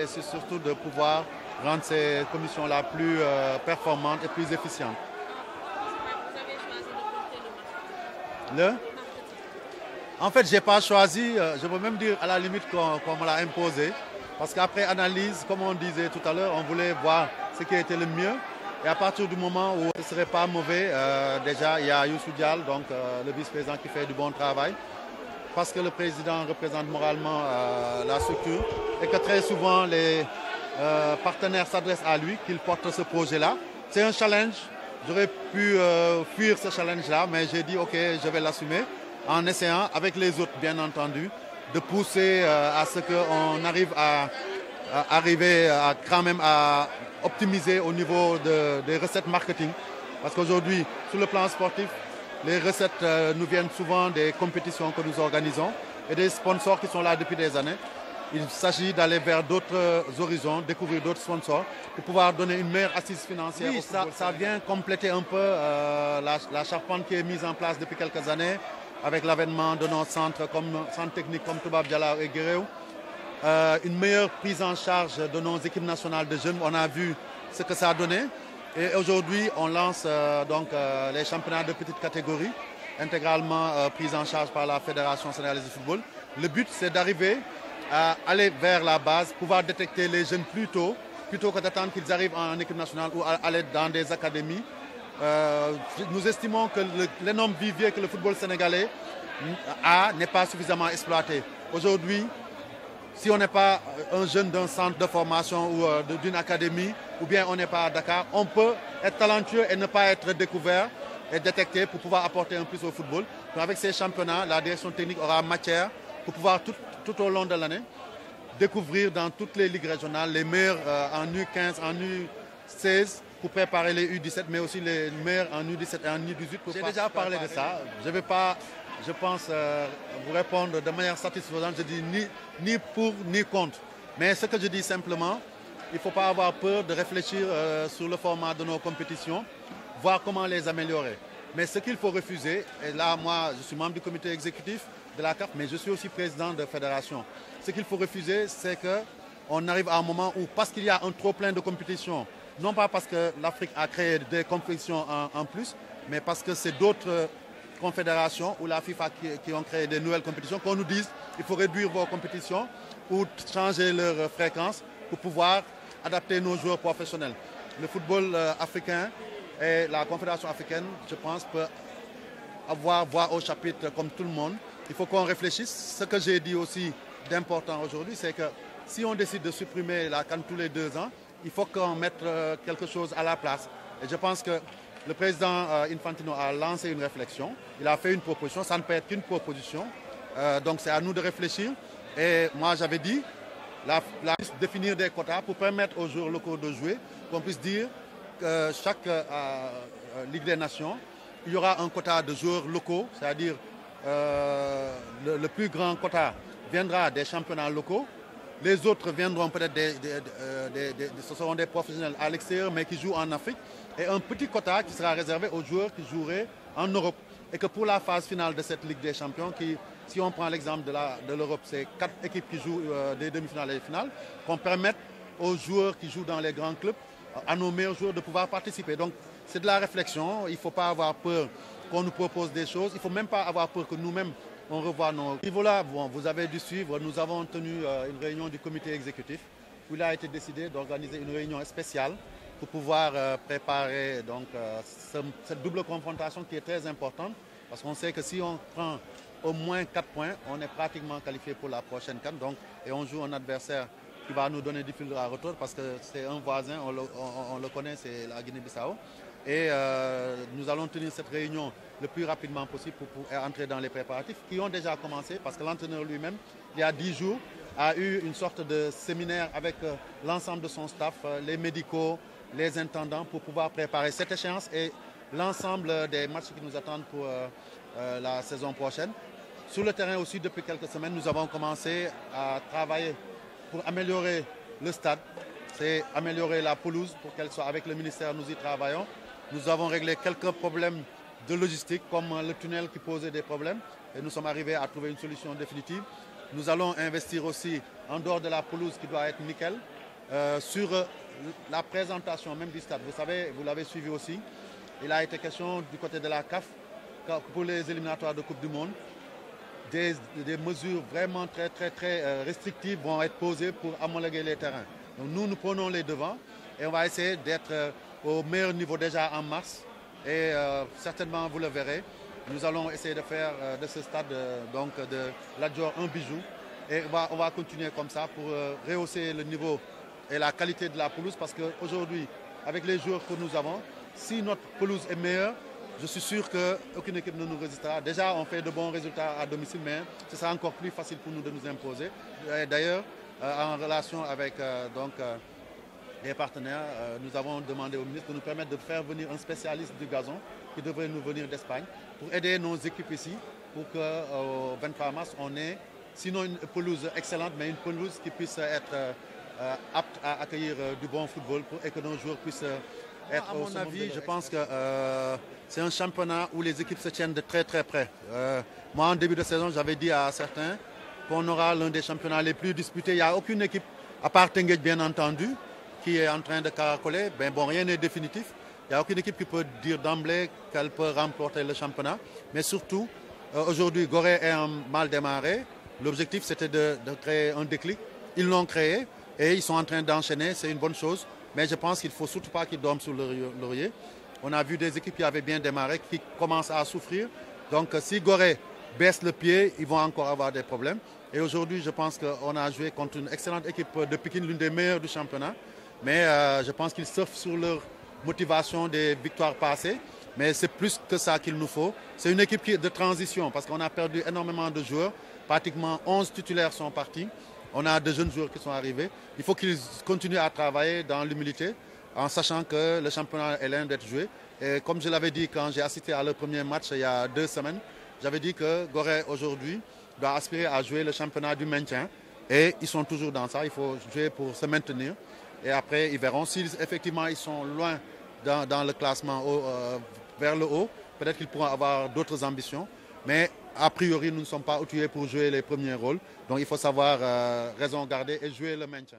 et c'est surtout de pouvoir rendre ces commissions-là plus performantes et plus efficientes. Vous avez choisi de porter le Le? marketing. En fait, je n'ai pas choisi, je peux même dire à la limite qu'on me l'a imposé. Parce qu'après analyse, comme on disait tout à l'heure, on voulait voir ce qui était le mieux. Et à partir du moment où ce ne serait pas mauvais, déjà il y a Youssou Dial, donc le vice-président qui fait du bon travail. Parce que le président représente moralement la structure et que très souvent les partenaires s'adressent à lui, qu'il porte ce projet-là. C'est un challenge. J'aurais pu fuir ce challenge-là, mais j'ai dit ok, je vais l'assumer en essayant, avec les autres bien entendu, de pousser à ce qu'on arrive quand même à optimiser au niveau des recettes marketing. Parce qu'aujourd'hui, sur le plan sportif, les recettes nous viennent souvent des compétitions que nous organisons et des sponsors qui sont là depuis des années. Il s'agit d'aller vers d'autres horizons, découvrir d'autres sponsors pour pouvoir donner une meilleure assise financière. Oui, ça vient compléter un peu la charpente qui est mise en place depuis quelques années avec l'avènement de nos centres techniques comme Toubab Dialaw et Guéréo. Une meilleure prise en charge de nos équipes nationales de jeunes. On a vu ce que ça a donné. Et aujourd'hui, on lance les championnats de petite catégorie, intégralement pris en charge par la Fédération sénégalaise de football. Le but, c'est d'arriver à aller vers la base, pouvoir détecter les jeunes plus tôt que d'attendre qu'ils arrivent en équipe nationale ou aller dans des académies. Nous estimons que l'énorme vivier que le football sénégalais n'est pas suffisamment exploité. Aujourd'hui, si on n'est pas un jeune d'un centre de formation ou d'une académie, ou bien on n'est pas à Dakar, on peut être talentueux et ne pas être découvert et détecté pour pouvoir apporter un plus au football. Donc avec ces championnats, la direction technique aura matière pour pouvoir tout au long de l'année découvrir dans toutes les ligues régionales les meilleurs en U15, en U16 pour préparer les U17, mais aussi les meilleurs en U17 et en U18. J'ai déjà parlé de ça. Je ne vais pas, je pense, vous répondre de manière satisfaisante. Je dis ni pour ni contre. Mais ce que je dis simplement, il ne faut pas avoir peur de réfléchir sur le format de nos compétitions, voir comment les améliorer. Mais ce qu'il faut refuser, et là, moi, je suis membre du comité exécutif de la CAF, mais je suis aussi président de fédération. Ce qu'il faut refuser, c'est qu'on arrive à un moment où, parce qu'il y a un trop-plein de compétitions, non pas parce que l'Afrique a créé des compétitions en plus, mais parce que c'est d'autres confédérations ou la FIFA qui ont créé des nouvelles compétitions, qu'on nous dise qu'il faut réduire vos compétitions ou changer leur fréquence pour pouvoir adapter nos joueurs professionnels. Le football africain et la confédération africaine, je pense, peut avoir voix au chapitre comme tout le monde. Il faut qu'on réfléchisse. Ce que j'ai dit aussi d'important aujourd'hui, c'est que si on décide de supprimer la CAN tous les 2 ans, il faut qu'on mette quelque chose à la place. Et je pense que le président Infantino a lancé une réflexion. Il a fait une proposition. Ça ne peut être qu'une proposition. Donc c'est à nous de réfléchir. Et moi j'avais dit, définir des quotas pour permettre aux joueurs locaux de jouer, qu'on puisse dire que chaque Ligue des Nations, il y aura un quota de joueurs locaux, c'est-à-dire le plus grand quota viendra des championnats locaux. Les autres viendront peut-être ce seront des professionnels à l'extérieur, mais qui jouent en Afrique. Et un petit quota qui sera réservé aux joueurs qui joueraient en Europe. Et que pour la phase finale de cette Ligue des Champions, si on prend l'exemple de l'Europe, c'est 4 équipes qui jouent des demi-finales et des finales, qu'on permette aux joueurs qui jouent dans les grands clubs, à nos meilleurs joueurs de pouvoir participer. Donc c'est de la réflexion, il ne faut pas avoir peur qu'on nous propose des choses, il ne faut même pas avoir peur que nous-mêmes on revoit nos niveaux là. Bon, vous avez dû suivre, nous avons tenu une réunion du comité exécutif où il a été décidé d'organiser une réunion spéciale pour pouvoir préparer donc, cette double confrontation qui est très importante parce qu'on sait que si on prend au moins 4 points, on est pratiquement qualifié pour la prochaine CAN. Donc, et on joue un adversaire qui va nous donner du fil à retour parce que c'est un voisin, on le connaît, c'est la Guinée-Bissau. Et nous allons tenir cette réunion le plus rapidement possible pour entrer dans les préparatifs qui ont déjà commencé parce que l'entraîneur lui-même, il y a 10 jours, a eu une sorte de séminaire avec l'ensemble de son staff, les médicaux, les intendants pour pouvoir préparer cette échéance et l'ensemble des matchs qui nous attendent pour la saison prochaine. Sur le terrain aussi, depuis quelques semaines, nous avons commencé à travailler pour améliorer le stade, c'est améliorer la pelouse pour qu'elle soit avec le ministère, nous y travaillons. Nous avons réglé quelques problèmes de logistique comme le tunnel qui posait des problèmes et nous sommes arrivés à trouver une solution définitive. Nous allons investir aussi en dehors de la pelouse qui doit être nickel sur la présentation même du stade. Vous savez, vous l'avez suivi aussi, il a été question du côté de la CAF pour les éliminatoires de Coupe du Monde. Des mesures vraiment très restrictives vont être posées pour homologuer les terrains. Donc nous prenons les devants et on va essayer d'être au meilleur niveau déjà en mars. Et certainement, vous le verrez, nous allons essayer de faire de ce stade donc de Lat Dior un bijou. Et on va continuer comme ça pour rehausser le niveau et la qualité de la pelouse parce qu'aujourd'hui, avec les joueurs que nous avons, si notre pelouse est meilleure, je suis sûr qu'aucune équipe ne nous résistera. Déjà, on fait de bons résultats à domicile, mais ce sera encore plus facile pour nous de nous imposer. D'ailleurs, en relation avec les partenaires, nous avons demandé au ministre de nous permettre de faire venir un spécialiste du gazon qui devrait nous venir d'Espagne pour aider nos équipes ici pour qu'au 23 mars, on ait sinon une pelouse excellente, mais une pelouse qui puisse être apte à accueillir du bon football et que nos joueurs puissent être. À mon avis, je pense que c'est un championnat où les équipes se tiennent de très près. Moi, en début de saison, j'avais dit à certains qu'on aura l'un des championnats les plus disputés. Il n'y a aucune équipe, à part Tenguet bien entendu, qui est en train de caracoler. Ben bon, rien n'est définitif. Il n'y a aucune équipe qui peut dire d'emblée qu'elle peut remporter le championnat. Mais surtout, aujourd'hui, Gorée est mal démarré. L'objectif, c'était de créer un déclic. Ils l'ont créé et ils sont en train d'enchaîner. C'est une bonne chose. Mais je pense qu'il ne faut surtout pas qu'ils dorment sur le laurier. On a vu des équipes qui avaient bien démarré, qui commencent à souffrir. Donc, si Gorée baisse le pied, ils vont encore avoir des problèmes. Et aujourd'hui, je pense qu'on a joué contre une excellente équipe de Pikine, l'une des meilleures du championnat. Mais je pense qu'ils surfent sur leur motivation des victoires passées. Mais c'est plus que ça qu'il nous faut. C'est une équipe de transition parce qu'on a perdu énormément de joueurs. Pratiquement 11 titulaires sont partis. On a de jeunes joueurs qui sont arrivés. Il faut qu'ils continuent à travailler dans l'humilité en sachant que le championnat est loin d'être joué. Et comme je l'avais dit quand j'ai assisté à leur premier match il y a 2 semaines, j'avais dit que Gorée aujourd'hui doit aspirer à jouer le championnat du maintien. Et ils sont toujours dans ça. Il faut jouer pour se maintenir. Et après, ils verront si effectivement ils sont loin dans le classement vers le haut. Peut-être qu'ils pourront avoir d'autres ambitions. Mais a priori, nous ne sommes pas outillés pour jouer les premiers rôles. Donc il faut savoir raison garder et jouer le maintien.